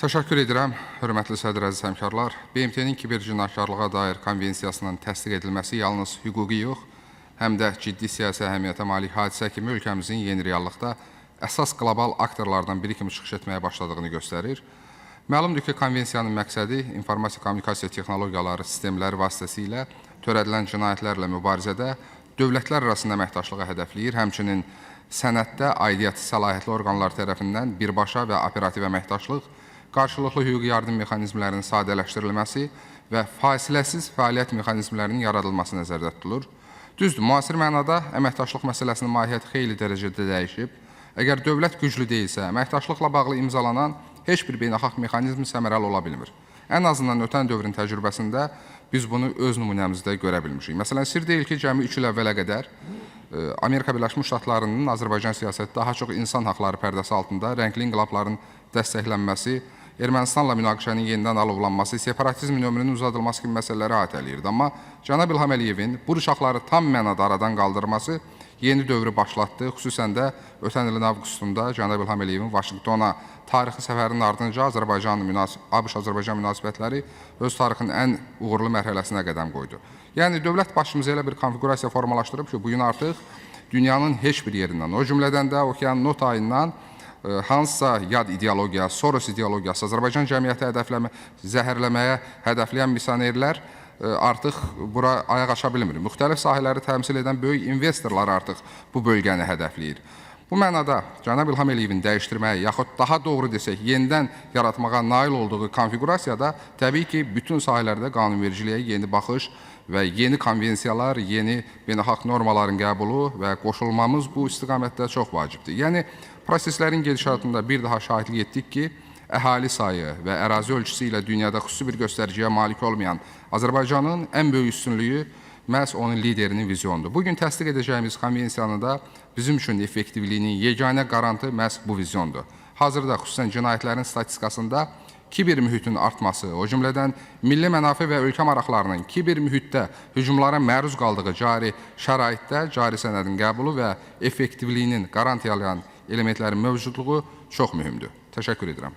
Təşəkkür edirəm, hörmətli sədr əziz həmkarlar. BMT-nin kibercinayətkarlığa dair konvensiyasının təsdiq edilməsi yalnız hüquqi yox, həm də ciddi siyasi əhəmiyyətə malik hadisə kimi ölkəmizin yeni reallıqda əsas qlobal aktorlardan biri kimi çıxış etməyə başladığını göstərir. Məlumdur ki, konvensiyanın məqsədi informasiya-kommunikasiya texnologiyaları sistemləri vasitəsilə törədilən cinayətlərlə mübarizədə dövlətlər arasında əməkdaşlığı hədəfləyir, həmçinin sənəddə aidiyyəti səlahiyyətli orqanlar tərəfindən birbaşa və operativ əməkdaşlıq, qarşılıqlı hüquqi yardım mexanizmlərinin sadələşdirilməsi və fasiləsiz fəaliyyət mexanizmlərinin yaradılması nəzərdə tutulur. Düzdür, müasir mənada əməkdaşlıq məsələsinin mahiyyəti xeyli dərəcədə dəyişib. Əgər dövlət güclü deyilsə, əməkdaşlıqla bağlı imzalanan heç bir beynəlxalq mexanizm səmərəli ola bilmir. Ən azından ötən dövrün təcrübəsində biz bunu öz nümunəmizdə görə bilmişik. Məsələn, sir deyil ki, cəmi 3 il əvvələ qədər Amerika Birləşmiş Ştatlarının Azərbaycan siyasəti daha çox insan haqları pərdəsi altında rəngli inqilabların dəstəklənməsi, Ermənistanla münaqişənin yenidən alovlanması, separatizmin ömrünün uzadılması kimi məsələləri əhatələyirdi. Amma cənab İlham Əliyevin bu rişaqları tam mənada aradan qaldırması yeni dövrü başlatdı. Xüsusən də ötən ilin avqustunda cənab İlham Əliyevin Vaşinqtona tarixi səfərinin ardınca ABŞ-Azərbaycan münasibətləri öz tarixinin ən uğurlu mərhələsinə qədəm qoydu. Yəni, dövlət başımıza elə bir konfigurasiya formalaşdırıb ki, bugün artıq dünyanın heç bir yerindən, o cümlədən də okeanın o tayından hansısa yad ideologiya, Soros ideologiyası, Azərbaycan cəmiyyəti zəhərləməyə hədəfləyən misionerlər artıq bura ayaq aça bilmir. Müxtəlif sahələri təmsil edən böyük investorlar artıq bu bölgəni hədəfləyir. Bu mənada cənab İlham Əliyevin dəyişdirməyə, yaxud daha doğru desək, yenidən yaratmağa nail olduğu konfigurasiyada təbii ki, bütün sahələrdə qanunvericiliyə yeni baxış və yeni konvensiyalar, yeni beynəlxalq normaların qəbulu və qoşulmamız bu istiqamətdə çox vacibdir. Yəni, proseslərin gedişatında bir daha şahidlik etdik ki, əhali sayı və ərazi ölçüsü ilə dünyada xüsusi bir göstəriciyə malik olmayan Azərbaycanın ən böyük üstünlüyü məhz onun liderinin vizyonudur. Bugün təsdiq edəcəyimiz konvensiyanın da bizim üçün effektivliyinin yeganə qarantı məhz bu vizyondur. Hazırda xüsusən cinayətlərin statistikasında kiber mühitin artması, o cümlədən milli mənafe və ölkə maraqlarının kiber mühitdə hücumlara məruz qaldığı cari şəraitdə cari sənədin qəbulu və effektivliyinin qarantiyalayan elementlərin mövcudluğu çox mühümdür. Təşəkkür edirəm.